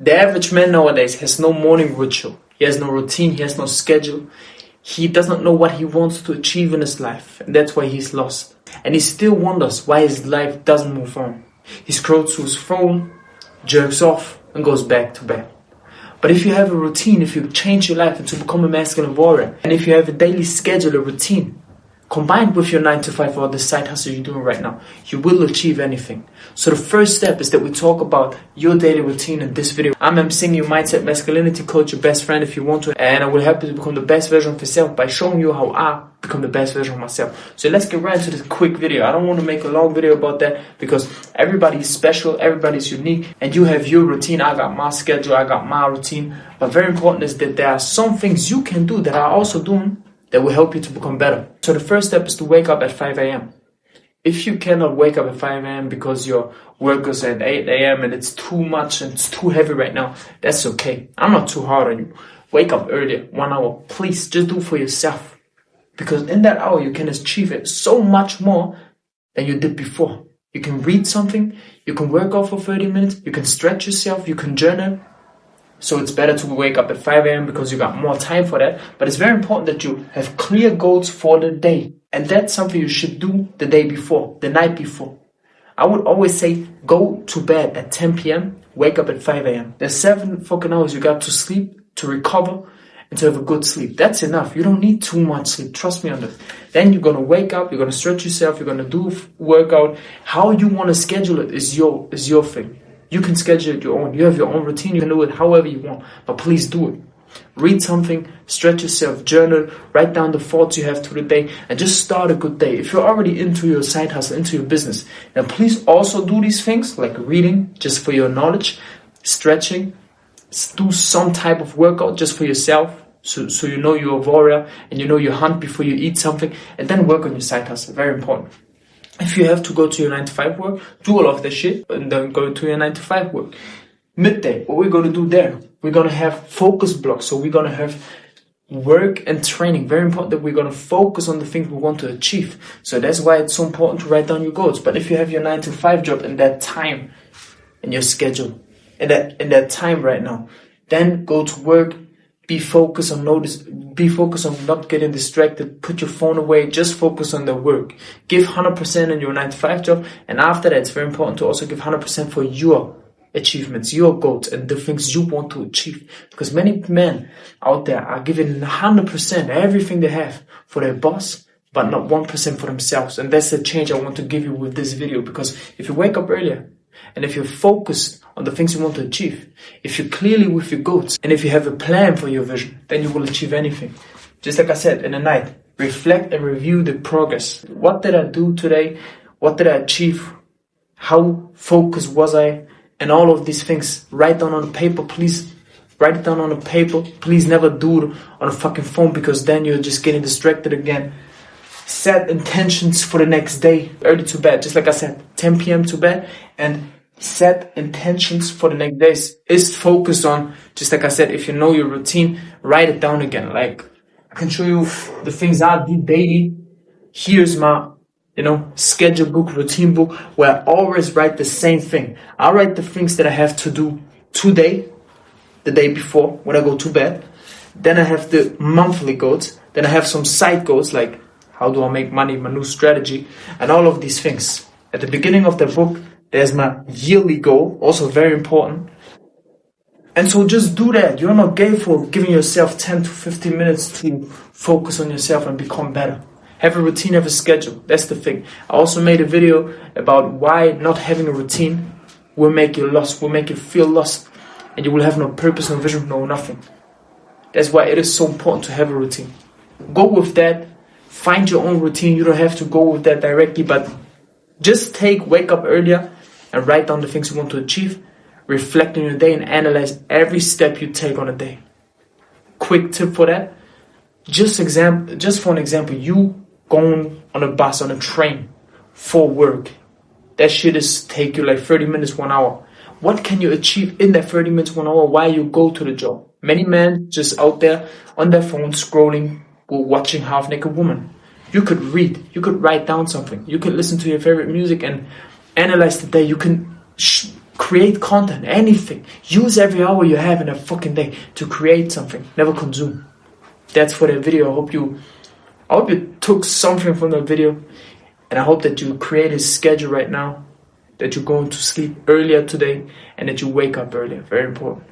The average man nowadays has no morning ritual. He has no routine. He has no schedule. He doesn't know what he wants to achieve in his life. And that's why he's lost. And he still wonders why his life doesn't move on. He scrolls through his phone, jerks off, and goes back to bed. But if you have a routine, if you change your life into become a masculine warrior, and if you have a daily schedule, a routine, combined with your 9 to 5 or the side hustle you're doing right now, you will achieve anything. So the first step is that we talk about your daily routine in this video. I'm MC, your mindset masculinity coach, your best friend if you want to, and I will help you to become the best version of yourself by showing you how I become the best version of myself. So let's get right into this quick video. I don't want to make a long video about that because everybody is special, everybody's unique, and you have your routine. I got my schedule, I got my routine. But very important is that there are some things you can do that I'm also doing that will help you to become better. So the first step is to wake up at 5 a.m. If you cannot wake up at 5 a.m. because your work is at 8 a.m. and it's too much and it's too heavy right now, that's okay. I'm not too hard on you. Wake up earlier, 1 hour. Please, just do it for yourself. Because in that hour, you can achieve it so much more than you did before. You can read something, you can work out for 30 minutes, you can stretch yourself, you can journal. So it's better to wake up at 5 a.m. because you got more time for that. But it's very important that you have clear goals for the day. And that's something you should do the day before, the night before. I would always say go to bed at 10 p.m., wake up at 5 a.m. There's 7 fucking hours you got to sleep, to recover, and to have a good sleep. That's enough. You don't need too much sleep. Trust me on this. Then you're going to wake up, you're going to stretch yourself, you're going to do workout. How you want to schedule it is your thing. You can schedule it your own. You have your own routine. You can do it however you want. But please do it. Read something, stretch yourself, journal, write down the thoughts you have to the day, and just start a good day. If you're already into your side hustle, into your business, then please also do these things like reading just for your knowledge, stretching, do some type of workout just for yourself. So you know you're a warrior and you know you hunt before you eat something, and then work on your side hustle. Very important. If you have to go to your 9 to 5 work, do all of that shit and then go to your 9 to 5 work. Midday, what we're going to do there, we're going to have focus blocks. So we're going to have work and training. Very important that we're going to focus on the things we want to achieve. So that's why it's so important to write down your goals. But if you have your 9 to 5 job in that time, in your schedule, in that time right now, then go to work. Be focused on not getting distracted. Put your phone away. Just focus on the work. Give 100% in your 9 to 5 job. And after that, it's very important to also give 100% for your achievements, your goals, and the things you want to achieve. Because many men out there are giving 100%, everything they have for their boss, but not 1% for themselves. And that's the change I want to give you with this video. Because if you wake up earlier, and if you're focused on the things you want to achieve, if you're clearly with your goals, and if you have a plan for your vision, then you will achieve anything. Just like I said, in the night, reflect and review the progress. What did I do today? What did I achieve? How focused was I? And all of these things, write down on paper, please. Write it down on a paper. Please never do it on a fucking phone because then you're just getting distracted again. Set intentions for the next day. Early to bed, just like I said, 10 p.m. to bed. And set intentions for the next days. Is focused on, just like I said, if you know your routine, write it down again. Like, I can show you the things I did daily. Here's my, schedule book, routine book, where I always write the same thing. I write the things that I have to do today, the day before, when I go to bed. Then I have the monthly goals. Then I have some side goals, like how do I make money, my new strategy, and all of these things. At the beginning of the book, there's my yearly goal, also very important. And so just do that. You're not gay for giving yourself 10 to 15 minutes to focus on yourself and become better. Have a routine, have a schedule. That's the thing. I also made a video about why not having a routine will make you lost, will make you feel lost. And you will have no purpose, no vision, no nothing. That's why it is so important to have a routine. Go with that. Find your own routine. You don't have to go with that directly, but just wake up earlier and write down the things you want to achieve. Reflect on your day and analyze every step you take on a day. Quick tip for that. Just for an example, you going on a bus, on a train for work. That shit is take you like 30 minutes, 1 hour. What can you achieve in that 30 minutes, 1 hour while you go to the job? Many men just out there on their phone scrolling or watching half-naked women. You could read, you could write down something. You could listen to your favorite music and analyze the day. You can Create content, anything. Use every hour you have in a fucking day to create something. Never consume. That's for the video. I hope you took something from the video, and I hope that you create a schedule right now, that you're going to sleep earlier today, and that you wake up earlier. Very important.